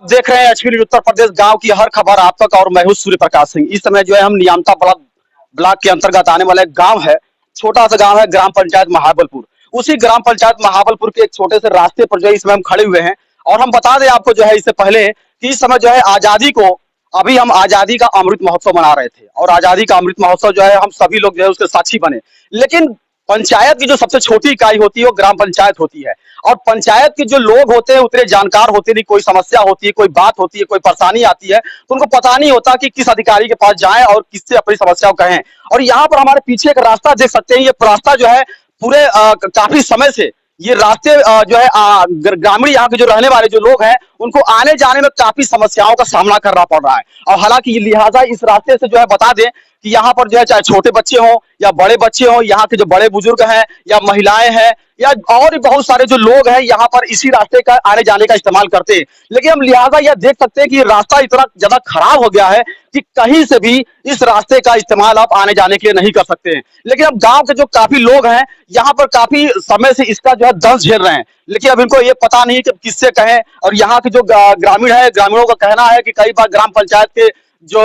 देख रहे हैं एचपी न्यूज उत्तर प्रदेश गांव की हर खबर आप तक और मैं हूं सूर्य प्रकाश सिंह। इस समय जो है हम नियामता ब्लॉक के अंतर्गत आने वाला एक गांव है, छोटा सा गांव है, ग्राम पंचायत महाबलपुर। उसी ग्राम पंचायत महाबलपुर के एक छोटे से रास्ते पर जो है इसमें हम खड़े हुए हैं। और हम बता दें आपको जो है इससे पहले कि इस समय जो है आजादी को, अभी हम आजादी का अमृत महोत्सव मना रहे थे और आजादी का अमृत महोत्सव जो है हम सभी लोग जो है उसके साक्षी बने। लेकिन पंचायत की जो सबसे छोटी इकाई होती है वो ग्राम पंचायत होती है और पंचायत के जो लोग होते हैं उतने जानकार होते नहीं। कोई समस्या होती है, कोई बात होती है, कोई परेशानी आती है तो उनको पता नहीं होता कि किस अधिकारी के पास जाएं और किससे अपनी समस्या को कहें। और यहाँ पर हमारे पीछे एक रास्ता देख सकते हैं। ये रास्ता जो है पूरे काफी समय से ये रास्ते जो है ग्रामीण यहाँ के जो रहने वाले जो लोग हैं उनको आने जाने में काफी समस्याओं का सामना करना पड़ रहा है। और हालांकि लिहाजा इस रास्ते से जो है बता दें कि यहाँ पर जो है चाहे छोटे बच्चे हों या बड़े बच्चे हों, यहाँ के जो बड़े बुजुर्ग हैं या महिलाएं हैं या और भी बहुत सारे जो लोग हैं यहाँ पर इसी रास्ते का आने जाने का इस्तेमाल करते हैं। लेकिन हम लिहाजा यह देख सकते हैं कि रास्ता इतना ज्यादा खराब हो गया है कि कहीं से भी इस रास्ते का इस्तेमाल आप आने जाने के लिए नहीं कर सकते हैं। लेकिन अब गांव के जो काफी लोग हैं यहाँ पर काफी समय से इसका जो है दर्द झेल रहे हैं, लेकिन अब इनको ये पता नहीं कि किससे कहें। और यहाँ के जो ग्रामीण है, ग्रामीणों का कहना है कि कई बार ग्राम पंचायत के जो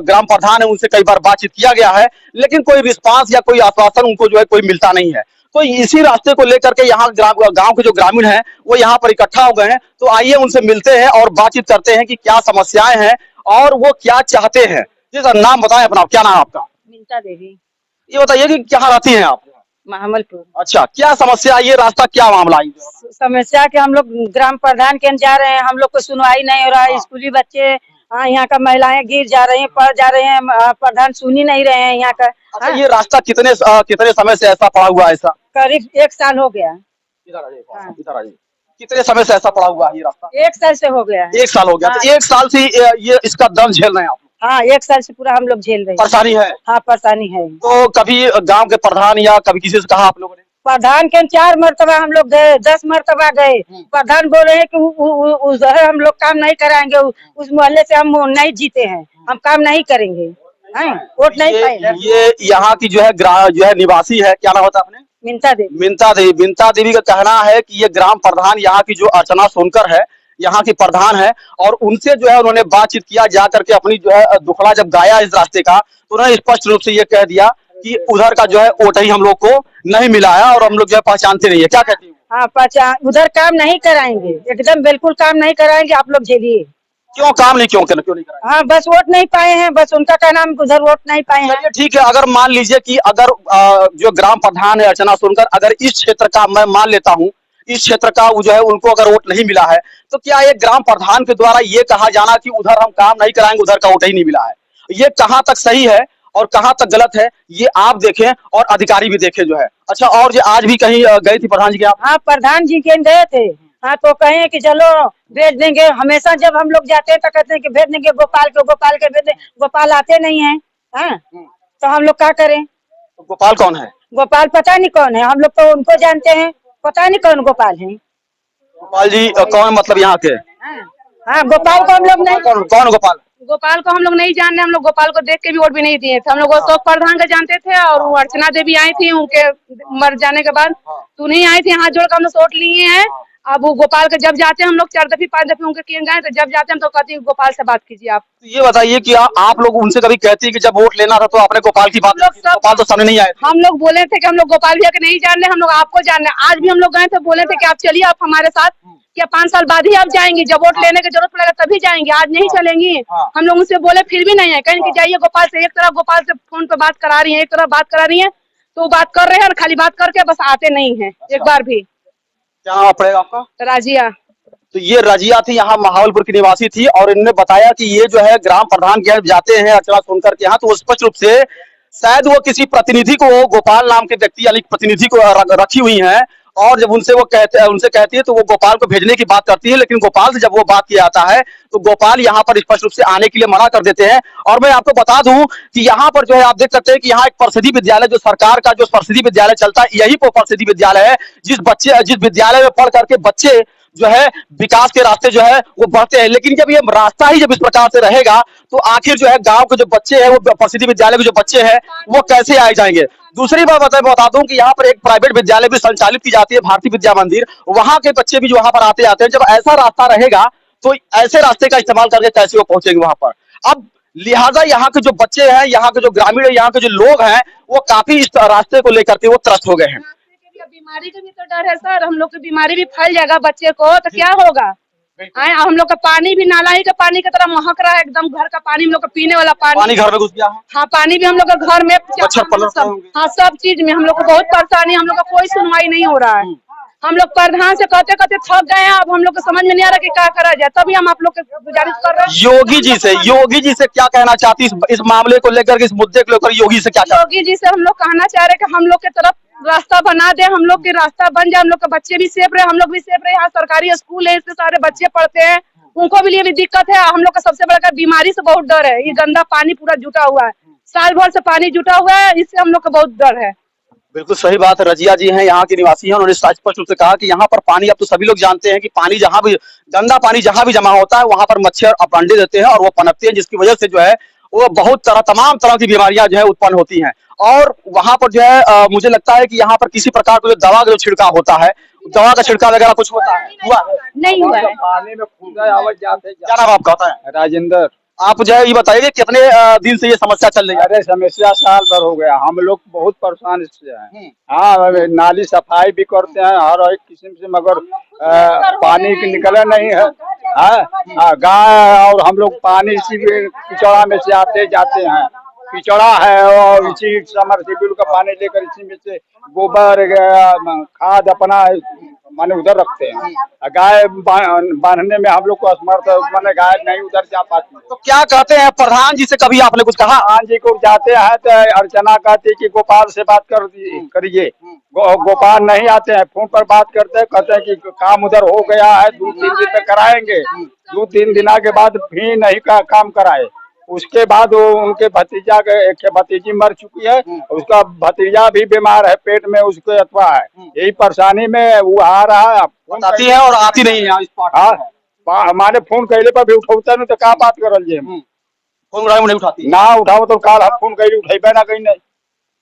ग्राम प्रधान है उनसे कई बार बातचीत किया गया है, लेकिन कोई रिस्पांस या कोई आश्वासन उनको जो है कोई मिलता नहीं है। तो इसी रास्ते को लेकर के यहाँ गांव के जो ग्रामीण हैं वो यहाँ पर इकट्ठा हो गए हैं। तो आइए उनसे मिलते हैं और बातचीत करते हैं कि क्या समस्याएं हैं और वो क्या चाहते हैं। जी सर, नाम बताएं अपना, क्या नाम है आपका? मिंता देवी। ये बताइए कि कहाँ रहती हैं आप? महाबलपुर। अच्छा, क्या समस्या, ये रास्ता क्या मामला है? समस्या कि हम लोग ग्राम प्रधान के जा रहे हैं, हम लोग को सुनवाई नहीं हो रहा है। स्कूली बच्चे, हाँ, यहाँ का महिलाएं गिर जा रही हैं, पड़ जा रहे हैं, प्रधान सुन ही नहीं रहे हैं यहाँ का। अच्छा, ये रास्ता कितने समय से ऐसा पड़ा हुआ है? ऐसा करीब 1 साल हो गया। कितने समय से ऐसा पड़ा हुआ है ये रास्ता? 1 साल से हो गया। 1 साल हो गया। तो 1 साल से ये इसका दर्द झेल रहे हैं आप? हाँ, 1 साल से पूरा हम लोग झेल रहे हैं। परेशानी है? हाँ, परेशानी है। तो कभी गांव के प्रधान या कभी किसी से कहा आप लोगों ने? प्रधान के 4 मरतबा हम लोग गए, 10 मरतबा गए। प्रधान बोले हैं कि उधर हम लोग काम नहीं कराएंगे, उस मोहल्ले से हम नहीं जीते हैं, हम काम नहीं करेंगे, वोट नहीं पाएंगे। ये यहाँ की जो है निवासी है, क्या नाम होता है आपने? मिंता देवी। मिंता देवी का कहना है कि ये ग्राम प्रधान यहाँ की जो अर्चना सोनकर है, यहाँ की प्रधान है, और उनसे जो है उन्होंने बातचीत किया, जा करके अपनी जो है दुखड़ा जब गाया इस रास्ते का, तो उन्होंने स्पष्ट रूप से ये कह दिया कि उधर का जो है वोट ही हम लोग को नहीं मिला है और हम लोग जो है पहचानते नहीं है। क्या कहती हूँ? हाँ, पहचान, उधर काम नहीं कराएंगे, एकदम बिल्कुल काम नहीं कराएंगे, आप लोग झेलिए। क्यों काम नहीं, क्यों नहीं कराएंगे? हाँ, बस वोट नहीं पाए हैं, बस उनका कहना हम उधर वोट नहीं पाए हैं। ठीक है, अगर मान लीजिए कि अगर जो ग्राम प्रधान है अर्चना सोनकर, अगर इस क्षेत्र का मैं मान लेता हूँ, इस क्षेत्र का जो है उनको अगर वोट नहीं मिला है, तो क्या ये ग्राम प्रधान के द्वारा ये कहा जाना कि उधर हम काम नहीं कराएंगे, उधर का वोट ही नहीं मिला है, ये कहाँ तक सही है और कहाँ तक गलत है, ये आप देखें और अधिकारी भी देखें जो है। अच्छा, और जो आज भी कहीं गई थी प्रधान जी के आप? हाँ, प्रधान जी के गए थे। हाँ, तो कहे कि चलो भेज देंगे। हमेशा जब हम लोग जाते हैं तो कहते हैं कि भेज देंगे गोपाल के भेज देंगे। गोपाल आते नहीं है। हाँ, तो हम लोग क्या करें? गोपाल कौन है? गोपाल पता नहीं कौन है, हम लोग तो उनको जानते हैं, पता नहीं कौन गोपाल है। गोपाल जी कौन, मतलब यहाँ के? हाँ, गोपाल को हम लोग नहीं। कौन गोपाल? गोपाल को हम लोग नहीं जान रहे, हम लोग गोपाल को देख के भी वोट भी नहीं दिए थे। हम लोग तो प्रधान का जानते थे और वो अर्चना देवी आई थी, उनके मर जाने के बाद तू नहीं आई थी, हाथ जोड़ कर हम लोग वोट लिए हैं। अब वो गोपाल के जब जाते हैं हम लोग 4 दफे 5 दफे उनके किए गए, तो जब जाते हैं तो कहती है गोपाल से बात कीजिए आप। तो ये बताइए कि आप लोग उनसे कभी कहती है कि जब वोट लेना था तो आपने गोपाल की बात, गोपाल तो सामने नहीं आए? हम लोग बोले थे कि हम लोग गोपाल भैया के नहीं जान रहे, हम लोग आपको जान रहे। आज भी हम लोग गए थे, बोले थे कि आप चलिए, आप हमारे साथ, क्या 5 साल बाद ही आप जाएंगी, जब वोट लेने की जरूरत पड़ेगा तभी जाएंगे, आज नहीं चलेंगी। हम लोग उनसे बोले, फिर भी नहीं है, कहें कि जाइए गोपाल से। एक तरफ गोपाल से फोन पे बात करा रही है, एक तरफ बात करा रही है, तो बात कर रहे हैं और खाली बात करके बस आते नहीं है एक बार भी। क्या पड़ेगा आपका? राजिया। तो ये रजिया थी, यहाँ महाबलपुर की निवासी थी, और इन्होंने बताया कि ये जो है ग्राम प्रधान के यहाँ जाते हैं अर्चना सोनकर के यहाँ, तो स्पष्ट रूप से शायद वो किसी प्रतिनिधि को, गोपाल नाम के व्यक्ति यानी प्रतिनिधि को रखी हुई है, और जब उनसे कहती है तो वो गोपाल को भेजने की बात करती है। लेकिन गोपाल से जब वो बात किया जाता है तो गोपाल यहाँ पर स्पष्ट रूप से आने के लिए मना कर देते हैं। और मैं आपको बता दूं कि यहाँ पर जो है आप देख सकते हैं कि यहाँ एक प्रसिद्धि विद्यालय, जो सरकार का जो प्रसिद्धि विद्यालय चलता है, यही वो प्रसिद्धि विद्यालय है जिस विद्यालय में पढ़ करके बच्चे जो है विकास के रास्ते जो है वो बढ़ते हैं। लेकिन जब ये रास्ता ही जब इस प्रकार से रहेगा तो आखिर जो है गांव के जो बच्चे हैं, वो प्रसिद्धि विद्यालय के जो बच्चे हैं, वो कैसे आए जाएंगे। दूसरी बात बता दूं कि यहाँ पर एक प्राइवेट विद्यालय भी संचालित की जाती है, भारतीय विद्या मंदिर, वहां के बच्चे भी जो वहां पर आते हैं। जब ऐसा रास्ता रहेगा तो ऐसे रास्ते का इस्तेमाल करके कैसे वो पहुंचेंगे वहां पर। अब लिहाजा यहाँ के जो बच्चे हैं, यहाँ के जो ग्रामीण है, यहाँ के जो लोग हैं, वो काफी इस रास्ते को लेकर के वो त्रस्त हो गए हैं। बीमारी का भी तो डर है सर, हम लोग की बीमारी भी फैल जाएगा बच्चे को तो क्या होगा। हम लोग का पानी भी नाला ही का पानी की तरह महक रहा है, एकदम घर का पानी, हम लोग का पीने वाला पानी घर में घुस गया है। हाँ, पानी भी हम लोग का घर में हाँ, सब चीज में हम लोग को बहुत परेशानी, हम लोग का कोई सुनवाई नहीं हो रहा है। हम लोग प्रधान से कहते कहते थक गए हैं, अब हम लोग को समझ में नहीं आ रहा कि क्या करा जाए, तभी हम आप लोग के गुजारिश कर रहे हैं। योगी जी से क्या कहना चाहती इस मामले को लेकर के, इस मुद्दे को लेकर योगी से क्या चाहती? योगी जी से हम लोग कहना चाह रहे हैं कि हम लोग के तरफ रास्ता बना दे, हम लोग के रास्ता बन जाए, हम लोग के बच्चे भी सेफ रहे, हम लोग भी सेफ रहे। यहाँ सरकारी स्कूल है, इससे सारे बच्चे पढ़ते हैं, उनको भी लिए भी दिक्कत है। हम लोग का सबसे बड़ा बीमारी से बहुत डर है, ये गंदा पानी पूरा जुटा हुआ है, साल भर से पानी जुटा हुआ है, इससे हम लोग का बहुत डर है। बिल्कुल सही बात है। रजिया जी हैं, यहाँ के निवासी हैं, उन्होंने स्पष्ट रूप से कहा कि यहाँ पर पानी, अब तो सभी लोग जानते हैं कि पानी जहाँ भी, गंदा पानी जहाँ भी जमा होता है वहां पर मच्छर अब अंडे देते हैं और वो पनपते हैं, जिसकी वजह से जो है वो बहुत तमाम तरह की बीमारियां जो है उत्पन्न होती हैं। और वहां पर जो है मुझे लगता है कि यहाँ पर किसी प्रकार का जो दवा का जो छिड़काव होता है, दवा का छिड़काव वगैरह कुछ होता है? नहीं हुआ है। पानी में क्या नाम आपका होता है? राजेंद्र। आप जो है ये बताइए कितने दिन से ये समस्या चल रही है? अरे समस्या साल भर हो गया, हम लोग बहुत परेशान इससे हैं। हाँ, नाली सफाई भी करते हैं हर एक किस्म से, मगर पानी निकला नहीं है। हाँ, गाय और हम लोग पानी इसी पिछड़ा में से आते जाते हैं, पिछड़ा है, और इसी समरसेबुल का पानी लेकर इसी में से गोबर खाद अपना माने उधर रखते हैं। गाय बांधने में हम लोग को असमर्थ, माने गाय नहीं उधर जा पाती। तो क्या कहते हैं प्रधान जी से, कभी आपने कुछ कहा? प्रधान जी को जाते हैं तो अर्चना कहती कि गोपाल से बात करिए, गोपाल नहीं आते हैं, फोन पर बात करते हैं, कहते हैं कि काम उधर हो गया है, 2-3 दिन में कराएंगे। 2-3 दिन के बाद भी नहीं का काम कराए। उसके बाद वो उनके भतीजा के भतीजी मर चुकी है, उसका भतीजा भी बीमार है, पेट में उसको अथवा है। यही परेशानी में वो आ रहा है, फोन आती है और आती नहीं है। हाँ, हमारे फोन कहले पर भी उठौता नहीं, तो क्या बात करल जी? फोन नहीं उठाती ना उठाओ तो काल हम फोन कही उठेबे ना कहीं नहीं।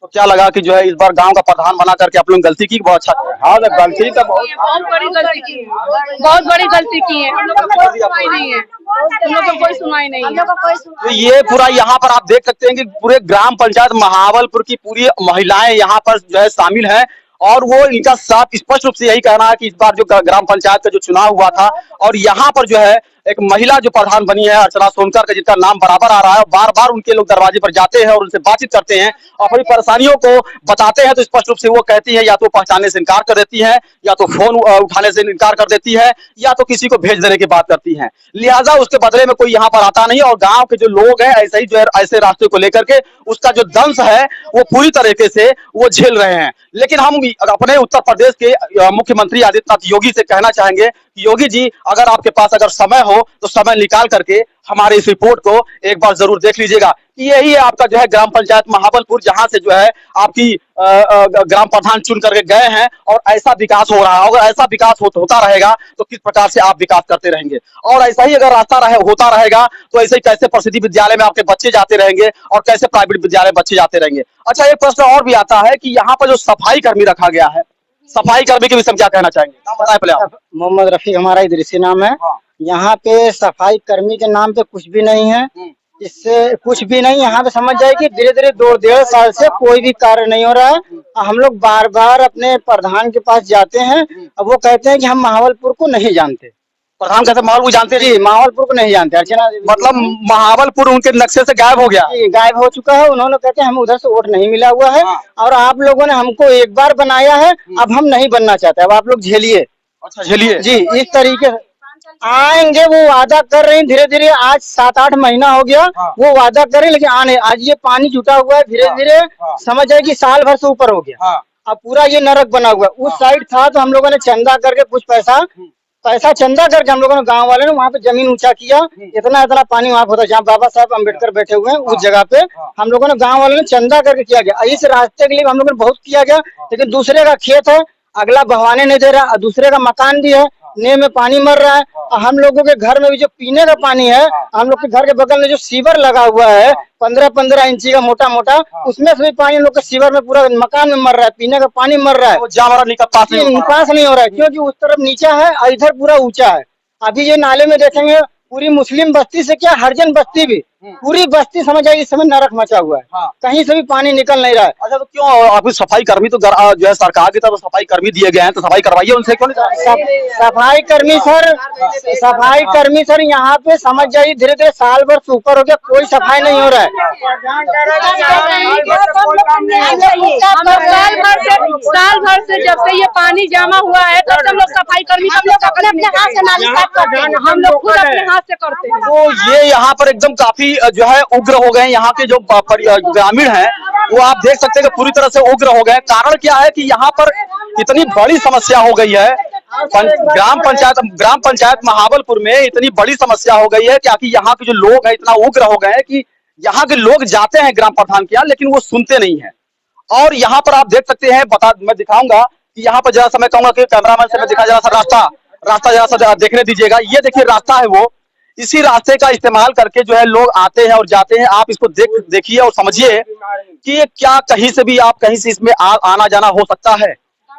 तो क्या लगा कि जो है इस बार गांव का प्रधान बना करके आप लोग गलती की? बहुत अच्छा। हाँ, तो गलती तो बहुत बड़ी गलती की है, बहुत बड़ी गलती की है। हम लोग का कोई सुनवाई नहीं है, हम लोग का कोई सुनवाई नहीं है। तो ये पूरा यहाँ पर आप देख सकते हैं कि पूरे ग्राम पंचायत महावलपुर की पूरी महिलाएं यहाँ पर जो है शामिल हैं, और वो इनका साफ स्पष्ट रूप से यही कहना है कि इस बार जो ग्राम पंचायत का जो चुनाव हुआ था, और यहाँ पर जो है एक महिला जो प्रधान बनी है अर्चना सोनकर का, जिनका नाम बराबर आ रहा है, बार बार उनके लोग दरवाजे पर जाते हैं और उनसे बातचीत करते हैं और अपनी परेशानियों को बताते हैं, तो स्पष्ट रूप से वो कहती है या तो पहचानने से इनकार कर देती है, या तो फोन उठाने से इनकार कर देती है, या तो किसी को भेज देने की बात करती है। लिहाजा उसके बदले में कोई यहाँ पर आता नहीं, और गाँव के जो लोग हैं ऐसे ही जो है ऐसे रास्ते को लेकर के उसका जो दंश है वो पूरी तरीके से वो झेल रहे हैं। लेकिन हम अपने उत्तर प्रदेश के मुख्यमंत्री आदित्यनाथ योगी से कहना चाहेंगे कि योगी जी, अगर आपके पास अगर समय हो तो समय निकाल करके हमारे इस रिपोर्ट को एक बार जरूर देख लीजिएगा कि यही है आपका जो है ग्राम पंचायत महावलपुर, जहां से जो है आपकी ग्राम प्रधान चुन करके गए हैं, और ऐसा विकास हो रहा है। अगर ऐसा विकास होता रहेगा तो किस प्रकार से आप विकास करते रहेंगे, और ऐसा ही अगर रास्ता होता रहेगा तो ऐसे ही कैसे प्रसिद्धि विद्यालय में आपके बच्चे जाते रहेंगे और कैसे प्राइवेट विद्यालय बच्चे जाते रहेंगे। अच्छा, एक प्रश्न और भी आता है कि यहाँ पर जो सफाई कर्मी रखा गया है, सफाई कर्मी के विषय में क्या कहना चाहेंगे? बताएं पहले आप। मोहम्मद रफी हमारा इधर नाम है। यहाँ पे सफाई कर्मी के नाम पे कुछ भी नहीं है, इससे कुछ भी नहीं। यहाँ पे समझ जाए कि धीरे धीरे 2-1.5 साल से कोई भी कार्य नहीं हो रहा है। हम लोग बार बार अपने प्रधान के पास जाते हैं, अब वो कहते हैं कि हम महावलपुर को नहीं जानते। प्रधान कहते महावलपुर जानते जी, महावलपुर को नहीं जानते। अर्चना मतलब महावलपुर उनके नक्शे से गायब हो गया? गायब हो चुका है। उन्होंने कहते हैं हमें उधर से वोट नहीं मिला हुआ है, और आप लोगों ने हमको एक बार बनाया है, अब हम नहीं बनना चाहते, अब आप लोग झेलिए। अच्छा, झेलिए जी, इस तरीके से आएंगे। वो वादा कर रहे हैं धीरे धीरे, आज 7-8 महीना हो गया वो वादा कर रहे हैं, लेकिन आने आज ये पानी जुटा हुआ है, धीरे धीरे समझ जाए कि साल भर से ऊपर हो गया। अब पूरा ये नरक बना हुआ है। उस साइड था तो हम लोगों ने चंदा करके कुछ पैसा चंदा करके हम लोगों ने गांव वाले ने वहाँ पे जमीन ऊंचा किया। इतना पानी वहाँ होता है जहाँ बाबा साहब अम्बेडकर बैठे हुए हैं, उस जगह पे हम लोगों ने गांव वालों ने चंदा करके किया गया। इस रास्ते के लिए हम लोगों ने बहुत किया गया, लेकिन दूसरे का खेत है, अगला बहवाने नहीं दे रहा, दूसरे का मकान भी है, ने में पानी मर रहा है। हम लोगों के घर में भी जो पीने का पानी है, हम लोग के घर के बगल में जो सीवर लगा हुआ है 15-15 इंची का मोटा मोटा, उसमें से भी पानी हम लोग के सीवर में पूरा मकान में मर रहा है, पीने का पानी मर रहा है, निकास नहीं हो रहा है, क्योंकि उस तरफ नीचा है और इधर पूरा ऊंचा है। अभी ये नाले में देखेंगे पूरी मुस्लिम बस्ती से क्या हरिजन बस्ती भी पूरी बस्ती समझ जाएगी इस समय नरक मचा हुआ है। हाँ। कहीं से भी पानी निकल नहीं रहा है। अच्छा, तो क्यों अभी सफाई कर्मी तो जो है सरकार की तरफ सफाई कर्मी दिए गए हैं, तो सफाई करवाइए उनसे, क्यों नहीं? सफाई कर्मी सर यहाँ पे समझ जाइए धीरे धीरे साल भर से ऊपर हो गया, कोई सफाई नहीं हो रहा है। साल भर से जब से ये पानी जमा हुआ है तब से हम लोग सफाई कर्मी हम लोग अपने अपने हाथ से नाली साफ करते हैं, हम लोग खुद अपने हाथ से करते हैं। तो ये यहाँ पर एकदम काफी जो है उग्र हो गए हैं। यहाँ के जो ग्रामीण हैं वो आप देख सकते हैं कि पूरी तरह से उग्र हो गए हैं। कारण क्या है कि यहाँ पर इतनी बड़ी समस्या हो गई है। ग्राम पंचायत महाबलपुर में इतनी बड़ी समस्या हो गई है क्या कि यहाँ के जो लोग हैं इतना उग्र हो गए हैं कि यहाँ के लोग जाते हैं ग्राम प्रधान के यहाँ, लेकिन वो सुनते नहीं है। और यहाँ पर आप देख सकते हैं, मैं दिखाऊंगा कि यहाँ पर जरा सा मैं कहूंगा कि कैमरामैन से मैं दिखा जरा सा रास्ता जरा सा देखने दीजिएगा। ये देखिए रास्ता है, वो इसी रास्ते का इस्तेमाल करके जो है लोग आते हैं और जाते हैं। आप इसको देखिए और समझिए कि ये क्या कहीं से भी आप कहीं से इसमें आना जाना हो सकता है।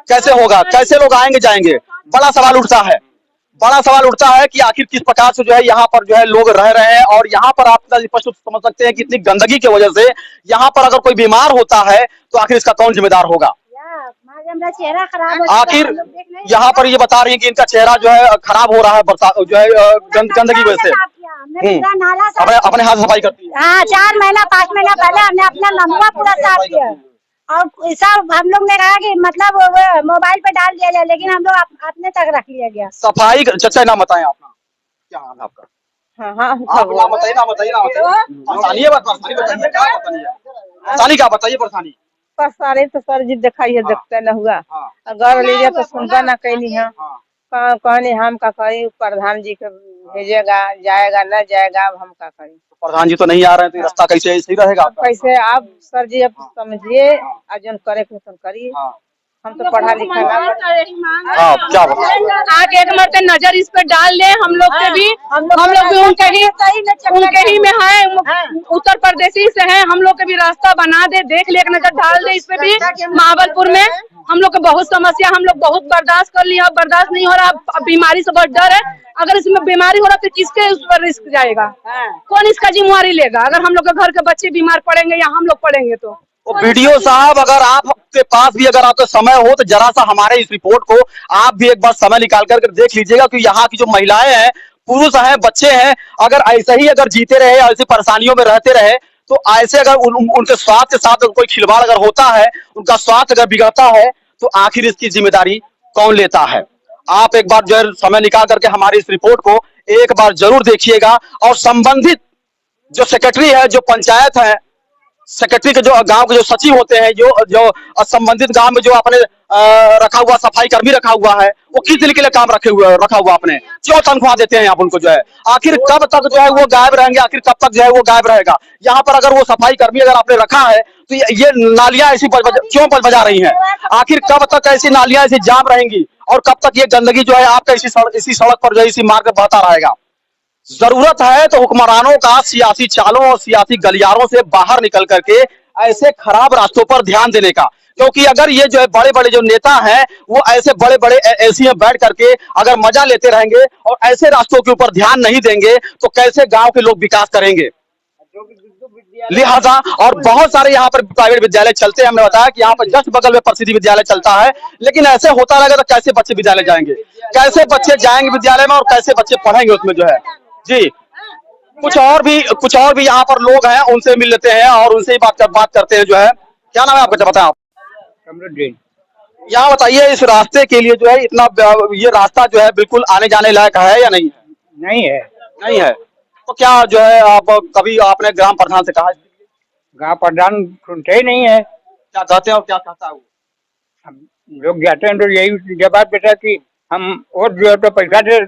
कैसे होगा, कैसे लोग आएंगे जाएंगे? बड़ा सवाल उठता है कि आखिर किस प्रकार से जो है यहाँ पर जो है लोग रह रहे हैं। और यहाँ पर आप स्पष्ट समझ सकते हैं कि इतनी गंदगी की वजह से यहाँ पर अगर कोई बीमार होता है तो आखिर इसका कौन जिम्मेदार होगा? चेहरा खराब आखिर यहाँ पर ये बता रही है कि इनका चेहरा जो है खराब हो रहा है बरसात जो है गंदगी वजह से। अपने हाथ सफाई करती है। हाँ, 4 महीना 5 महीना पहले हमने अपना नलवा पूरा साफ किया और सब हम लोग ने कहा कि मतलब मोबाइल पे डाल दिया जाए, लेकिन हम लोग अपने तक रख लिया गया। सफाई चाचा नाम बताएं अपना, क्या नाम है आपका? हाँ, आप नाम बताइए परेशानी क्या बताइए परेशानी। परेशानी तो सर जी दिखाइए, देखते न हुआ अगर लीजिए तो सुनता ना कहीं है। कहनी हम का करी, प्रधान जी के भेजेगा, जाएगा न जाएगा, अब हम का करी। प्रधान जी तो नहीं आ रहे हैं तो रास्ता कैसे सही रहेगा? कैसे आप सर जी अब समझिए, अजन करे तो करिए। हम तो पढ़ा लिखा क्या आगे एक मरते नजर इस पे डाल ले। हम लोग के भी हम लोग भी उनके ही में है, उत्तर प्रदेशी से हैं। हम लोग के भी रास्ता बना दे, देख ले, एक नजर डाल दे इस पे भी। महाबलपुर में हम लोग को बहुत समस्या, हम लोग बहुत बर्दाश्त कर लिया, अब बर्दाश्त नहीं हो रहा। बीमारी से बहुत डर है, अगर इसमें बीमारी हो रहा तो किसके उस पर रिस्क जाएगा? कौन इसका जिम्मेवारी लेगा? अगर हम लोग के घर के बच्चे बीमार पड़ेंगे या हम लोग पड़ेंगे तो वीडियो साहब, अगर आपके पास भी अगर आपका समय हो तो जरा सा हमारे इस रिपोर्ट को आप भी एक बार समय निकाल कर देख लीजिएगा कि यहाँ की जो महिलाएं हैं, पुरुष हैं, बच्चे हैं, अगर ऐसे ही अगर जीते रहे, ऐसी परेशानियों में रहते रहे तो ऐसे अगर उनके स्वास्थ्य के साथ कोई खिलवाड़ अगर होता है, उनका स्वास्थ्य अगर बिगड़ता है तो आखिर इसकी जिम्मेदारी कौन लेता है? आप एक बार जो है समय निकाल करके हमारी इस रिपोर्ट को एक बार जरूर देखिएगा और संबंधित जो सेक्रेटरी है, जो पंचायत है, सेक्रेटरी के जो गांव के जो सचिव होते हैं, जो संबंधित गांव में जो अपने रखा हुआ सफाई कर्मी रखा हुआ है, वो किस दिन के लिए काम रखा हुआ आपने, क्यों तनख्वाह देते हैं आप उनको? जो है आखिर कब तक जो है वो गायब रहेंगे? आखिर कब तक जो है वो गायब रहेगा? यहाँ पर अगर वो सफाई कर्मी अगर आपने रखा है तो ये नालियां ऐसी क्यों बजा रही हैं? आखिर कब तक ऐसी नालियां ऐसी जाम रहेंगी और कब तक ये गंदगी जो है आपका इसी सड़क पर जो है इसी मार्ग पर बहता रहेगा? जरूरत है तो हुक्मरानों का सियासी चालों और सियासी गलियारों से बाहर निकल करके ऐसे खराब रास्तों पर ध्यान देने का, क्योंकि अगर ये जो है बड़े बड़े जो नेता हैं वो ऐसे बड़े बड़े एसी में बैठ करके अगर मजा लेते रहेंगे और ऐसे रास्तों के ऊपर ध्यान नहीं देंगे तो कैसे गांव के लोग विकास करेंगे? लिहाजा और बहुत सारे यहाँ पर प्राइवेट विद्यालय चलते हैं। हमने बताया कि यहाँ पर जस्ट बगल में प्रसिद्धि विद्यालय चलता है, लेकिन ऐसे होता रहेगा तो कैसे बच्चे विद्यालय जाएंगे? कैसे बच्चे जाएंगे विद्यालय में और कैसे बच्चे पढ़ेंगे उसमें जो है? जी, कुछ और भी यहाँ पर लोग हैं, उनसे मिल लेते हैं और उनसे ही बात करते हैं। जो है क्या नाम है आपका, बताएं आप? यहाँ बताइए, इस रास्ते के लिए जो है इतना ये रास्ता जो है बिल्कुल आने जाने लायक है या नहीं? नहीं है। तो क्या जो है आप कभी आपने ग्राम प्रधान से कहा? गाँव प्रधान सुनते ही नहीं है। क्या कहते हैं और क्या कहता है वो? हम लोग जाते हैं तो यही जवाब देता है कि हम वोट जो है तो पैसा दे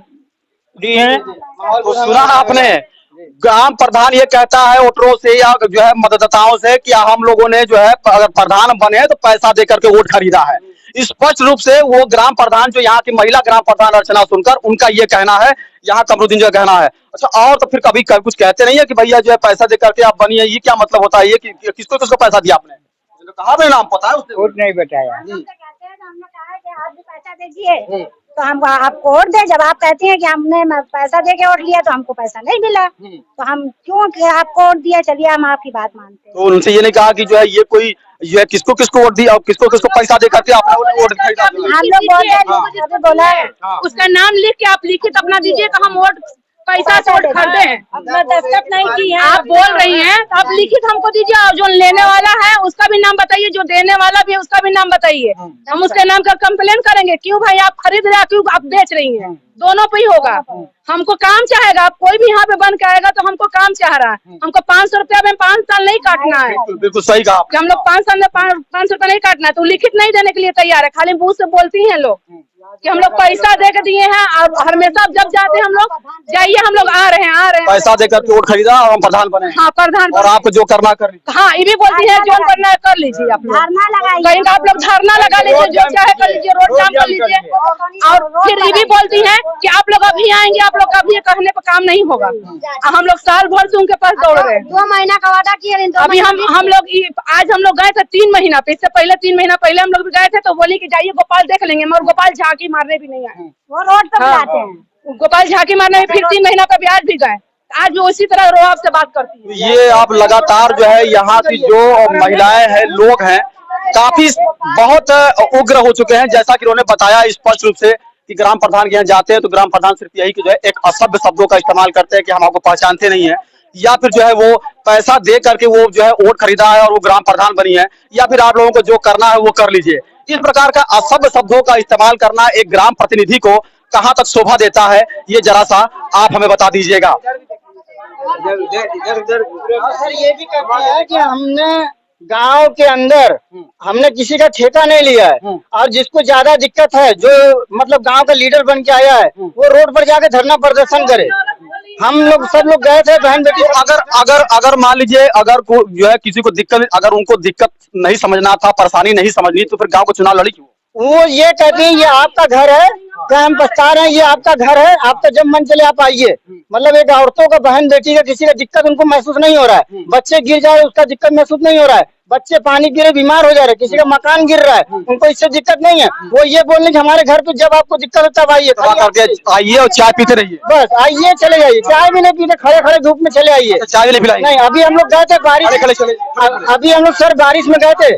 दिए हैं। तो सुना आपने, ग्राम प्रधान ये कहता है वोटरों से या जो है मतदाताओं से कि हम लोगों ने जो है अगर प्रधान बने तो पैसा दे करके वोट खरीदा है। स्पष्ट रूप से वो ग्राम प्रधान जो यहाँ की महिला ग्राम प्रधान अर्चना सुनकर उनका ये कहना है, यहाँ कमरुद्दीन जो कहना है। अच्छा, और तो फिर कभी कुछ कहते नहीं है कि भैया जो है पैसा दे करके आप बनी है, ये क्या मतलब होता है? ये किसको पैसा दिया आपने? कहा नाम पता है उसने? कुछ नहीं बताया। आप भी पैसा दीजिए तो हम आपको वोट दे। जब आप कहती हैं कि हमने पैसा दे के वोट लिया तो हमको पैसा नहीं मिला, तो हम क्यों आपको वोट दिया? चलिए हम आपकी बात मानते हैं। तो उनसे ये नहीं कहा कि जो है ये कोई ये किसको किसको वोट दिया और किसको किसको पैसा दे करके आपने वोट खरीदा? हम लोग बोले बोला है उसका नाम लिख के आप लिखित अपना दीजिए तो हम वोट पैसा से वोट खरीदे हैं। अपना दस्तखत नहीं की है। आप बोल रही हैं तो आप लिखित हमको दीजिए, और जो लेने वाला है उसका भी नाम बताइए, जो देने वाला भी है उसका भी नाम बताइए। हम उसके नाम का कंप्लेन करेंगे। क्यों भाई आप खरीद रहे हैं, क्यों आप बेच रही हैं? दोनों पे ही होगा। हमको काम चाहेगा, आप कोई भी यहाँ पे बन के आएगा तो हमको काम चाह रहा है। हमको 500 रुपया में 5 साल नहीं काटना है। बिल्कुल सही कहा। कि हम लोग 5 साल में 500 रुपया नहीं काटना है, तो लिखित नहीं देने के लिए तैयार है। खाली मुंह से बोलती हैं लोग कि हम लोग पैसा दे के दिए हैं, और हमेशा जब जाते हैं हम लोग जाइए हम लोग आ रहे हैं पैसा देकर के वोट खरीदा और हम प्रधान बने। हाँ प्रधान और आपको जो करना कर लीजिए। हाँ ये भी बोलती है जो करना है कर लीजिए। आप लोग धरना लगाइए, कहीं आप लोग धरना लगा लीजिए, जो चाहे कर लीजिए, रोड जाम कर लीजिए। और फिर ये भी बोलती है कि आप लोग अभी आएंगे, आप लोग अभी कहने पर काम नहीं होगा। हम लोग साल भर से उनके पास दौड़ रहे हैं। 2 महीना का वादा किए। अभी हम लोग आज हम लोग गए थे 3 महीना, इससे पहले 3 महीना पहले हम लोग भी गए थे, तो बोली कि जाइए गोपाल देख लेंगे, मगर गोपाल झांकी मारने भी नहीं आए। वो रोड पर बुलाते हैं। गोपाल झांकी मारने में फिर 3 महीना पे भी आज भी गए, आज भी उसी तरह रोआब से बात करती है। ये आप लगातार जो है यहाँ की जो महिलाएं हैं, लोग हैं, काफी बहुत उग्र हो चुके हैं। जैसा कि उन्होंने बताया स्पष्ट रूप से कि ग्राम प्रधान के यहाँ जाते हैं तो ग्राम प्रधान सिर्फ यही कि जो है एक असभ्य शब्दों का इस्तेमाल करते हैं कि हम आपको पहचानते नहीं है, या फिर जो है वो पैसा दे करके वो जो है वोट खरीदा है और वो ग्राम प्रधान बनी है, या फिर आप लोगों को जो करना है वो कर लीजिए। इस प्रकार का असभ्य शब्दों का इस्तेमाल करना एक ग्राम प्रतिनिधि को कहाँ तक शोभा देता है, ये जरा सा आप हमें बता दीजिएगा। सर ये भी कहते हैं कि हमने गांव के अंदर हमने किसी का ठेका नहीं लिया है, और जिसको ज्यादा दिक्कत है, जो मतलब गांव का लीडर बन के आया है, वो रोड पर जाके धरना प्रदर्शन करे। हम लोग सब लोग गए थे बहन बेटी। अगर अगर अगर मान लीजिए अगर जो है किसी को दिक्कत, अगर उनको दिक्कत नहीं समझना था, परेशानी नहीं समझनी, तो फिर गांव को चुनाव लड़ी क्यों? वो ये कहते हैं ये आपका घर है, क्या हम बता रहे हैं ये आपका घर है, आपका जब मन चले आप आइए। मतलब एक औरतों का, बहन बेटी का किसी का दिक्कत उनको महसूस नहीं हो रहा है। बच्चे गिर जाए उसका दिक्कत महसूस नहीं हो रहा है, बच्चे पानी पी रहे बीमार हो जा रहे, किसी का मकान गिर रहा है, उनको इससे दिक्कत नहीं है। वो ये बोलने कि हमारे घर पे जब आपको दिक्कत हो तब आइए, आइए और चाय पीते रहिए, बस आइए चले जाइए। चाय भी नहीं पीते, खड़े खड़े धूप में चले आइए। चाय भी नहीं पिलाई? नहीं, अभी हम लोग गए थे बारिश, अभी हम लोग सर बारिश में गए थे,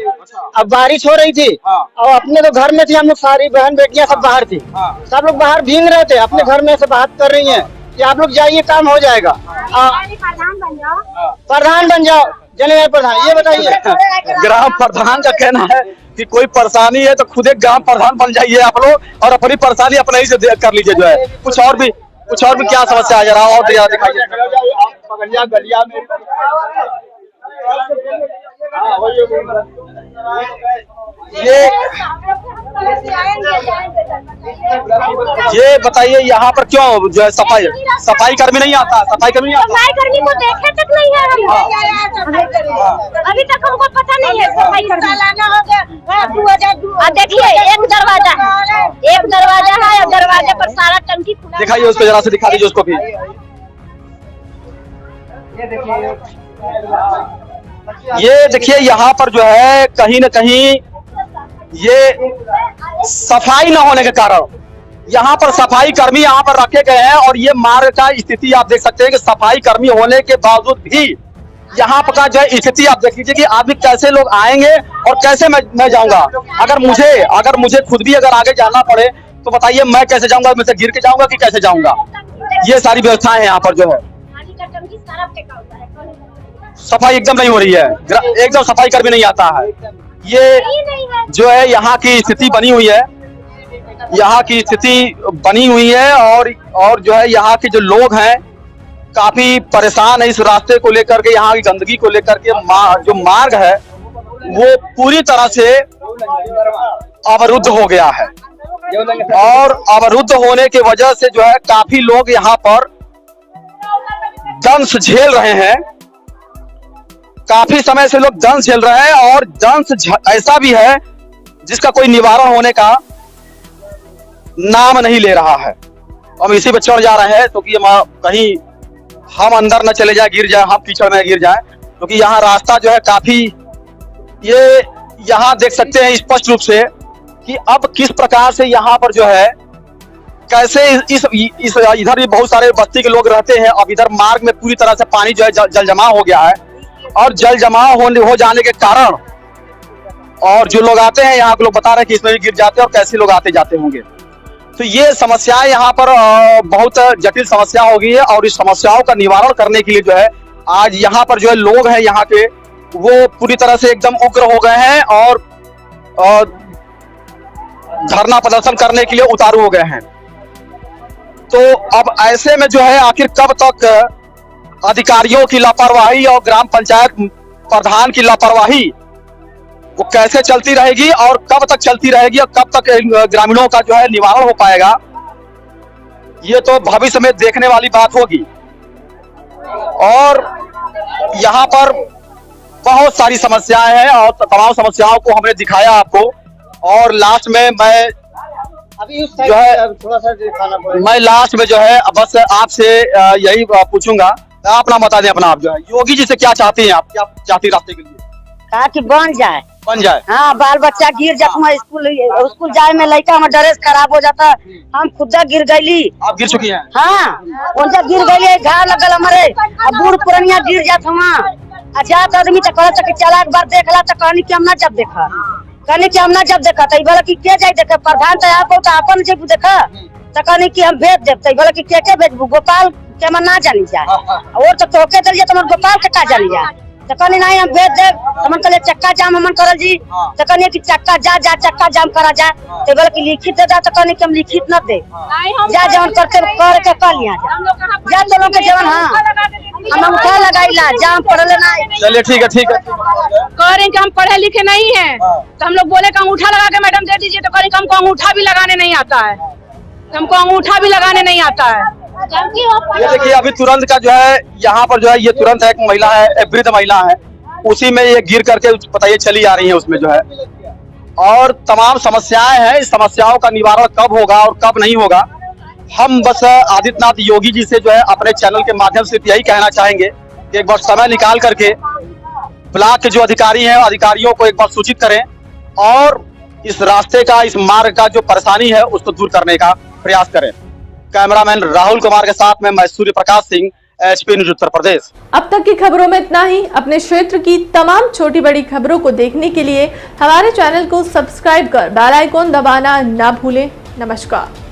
अब बारिश हो रही थी और अपने तो घर में थी, हम लोग सारी बहन बेटियां सब बाहर थी, सब लोग बाहर भीग रहे थे, अपने घर में से बात कर रही हैं कि आप लोग जाइए काम हो जाएगा, प्रधान बन जाओ, प्रधान बन जाओ, जनरल प्रधान। ये बताइए ग्राम प्रधान का कहना है कि कोई परेशानी है तो खुद एक ग्राम प्रधान बन जाइए आप लोग, और अपनी परेशानी अपने ही से कर लीजिए। जो है कुछ और भी क्या समस्या है, जरा और दिखाइए। ये बताइए यहाँ पर क्यों जो है सफाई कर्मी नहीं आता? सफाई कर्मी को देखे तक नहीं है हम। अभी तक हमको पता नहीं है सफाई कर्मी। देखिए एक दरवाजा है और दरवाजे पर सारा टंकी खुला। दिखाइए उसको, जरा से दिखा दीजिए उसको भी। ये देखिए यहाँ पर जो है कहीं न कहीं ये सफाई न होने के कारण यहाँ पर सफाई कर्मी यहाँ पर रखे गए हैं, और ये मार्ग का स्थिति आप देख सकते हैं कि सफाई कर्मी होने के बावजूद भी यहाँ पर का जो है स्थिति आप देख लीजिए कि आदमी कैसे लोग आएंगे और कैसे मैं जाऊंगा। अगर मुझे खुद भी अगर आगे जाना पड़े तो बताइए मैं कैसे जाऊंगा? मैं से गिर के जाऊंगा कि कैसे जाऊंगा? ये सारी व्यवस्थाएं यहाँ पर जो है, सफाई एकदम नहीं हो रही है, एकदम सफाई कर्मी नहीं आता है। ये जो है यहाँ की स्थिति बनी हुई है, यहाँ की स्थिति बनी हुई है, और जो है यहाँ के जो लोग हैं काफी परेशान है इस रास्ते को लेकर के, यहाँ की गंदगी को लेकर के। जो मार्ग है वो पूरी तरह से अवरुद्ध हो गया है, और अवरुद्ध होने की वजह से जो है काफी लोग यहाँ पर दंश झेल रहे हैं। काफी समय से लोग दंश झेल रहे हैं, और दंश ऐसा भी है जिसका कोई निवारण होने का नाम नहीं ले रहा है। हम इसी पे चढ़ जा रहे हैं तो कि कहीं हम अंदर न चले जाए, गिर जाए, हम कीचड़ में गिर जाए, क्योंकि यहाँ रास्ता जो है काफी, ये यहाँ देख सकते हैं स्पष्ट रूप से कि अब किस प्रकार से यहाँ पर जो है कैसे इस इधर भी बहुत सारे बस्ती के लोग रहते हैं। अब इधर मार्ग में पूरी तरह से पानी जो है जल जमाव हो गया है, और जल जमाव हो जाने के कारण और जो लोग आते हैं यहाँ के लोग बता रहे हैं कि इसमें भी गिर जाते हैं और कैसे लोग आते जाते होंगे। तो ये समस्याएं यहाँ पर बहुत जटिल समस्या हो गई है, और इस समस्याओं का निवारण करने के लिए जो है आज यहाँ पर जो है लोग हैं यहाँ के, वो पूरी तरह से एकदम उग्र हो गए हैं और धरना प्रदर्शन करने के लिए उतारू हो गए हैं। तो अब ऐसे में जो है आखिर कब तक अधिकारियों की लापरवाही और ग्राम पंचायत प्रधान की लापरवाही वो कैसे चलती रहेगी और कब तक चलती रहेगी और कब तक ग्रामीणों का जो है निवारण हो पाएगा, ये तो भविष्य में देखने वाली बात होगी। और यहाँ पर बहुत सारी समस्याएं हैं और तमाम समस्याओं को हमने दिखाया आपको, और लास्ट में मैं अभी उस जो है थोड़ा सा दिखाना पड़ेगा। मैं लास्ट में जो है बस आपसे यही पूछूंगा, आप नाम बता दें अपना। आप जो है योगी जी से क्या चाहती हैं, आप क्या चाहती रास्ते के लिए? कहा कि बन जाए। हाँ, बाल बच्चा गिर जाता, स्कूल जाए में लड़का में ड्रेस खराब हो जाता। हम खुद गिर गईली। आप गिर चुकी हैं? हाँ, उनसे गिर गईली, घाव लगल हमारे। अब बूढ़ पुरनिया गिर जात वहाँ, जात आदमी तो कहता कि चला एक बार देख ला, तो कहनी कि हम ना जब देखा, कहनी कि हम ना जब देखा, तो बोला कि के जाए देखे, प्रधान तो आप तो अपन जेबू देखा, तो कहनी कि हम भेज देव, तो बोला कि के भेजबू, गोपाल के हम ना जानी जाए, और तो तोके दलिए तो गोपाल के का जानी जाए, तो कहनी नहीं हम भेज देव। हमन कहले चक्का जाम हमन करल जी, तो कहनी कि चक्का जा चक्का जाम करा जा, तो बोला कि लिखित दे दा, तो कहनी कि हम लिखित न दे, जा जवन करते कर के कर लिया जा तो लोग के जवन। हाँ, हम उठा लगाईला, जाम पड़ले ना। चलिए ठीक है कह रहे हैं कि हम पढ़े लिखे नहीं हैं, तो हम लोग बोले कि अंगूठा लगा के मैडम दे दीजिए, तो कह रहे कि हमको अंगूठा भी लगाने नहीं आता है, हमको अंगूठा भी लगाने नहीं आता है। ये देखिए अभी तुरंत का जो है यहाँ पर जो है ये तुरंत एक महिला है, एक वृद्ध महिला है, उसी में ये गिर करके बताइए चली आ रही है उसमें जो है, और तमाम समस्याएं हैं। इस समस्याओं का निवारण कब होगा और कब नहीं होगा, हम बस आदित्यनाथ योगी जी से जो है अपने चैनल के माध्यम से यही कहना चाहेंगे कि एक बार समय निकाल करके ब्लॉक के जो अधिकारी हैं अधिकारियों को एक बार सूचित करें और इस रास्ते का, इस मार्ग का जो परेशानी है उसको दूर करने का प्रयास करें। कैमरामैन राहुल कुमार के साथ में मैं सूर्य प्रकाश सिंह, HP न्यूज उत्तर प्रदेश। अब तक की खबरों में इतना ही। अपने क्षेत्र की तमाम छोटी बड़ी खबरों को देखने के लिए हमारे चैनल को सब्सक्राइब कर बेल आइकॉन दबाना ना भूलें। नमस्कार।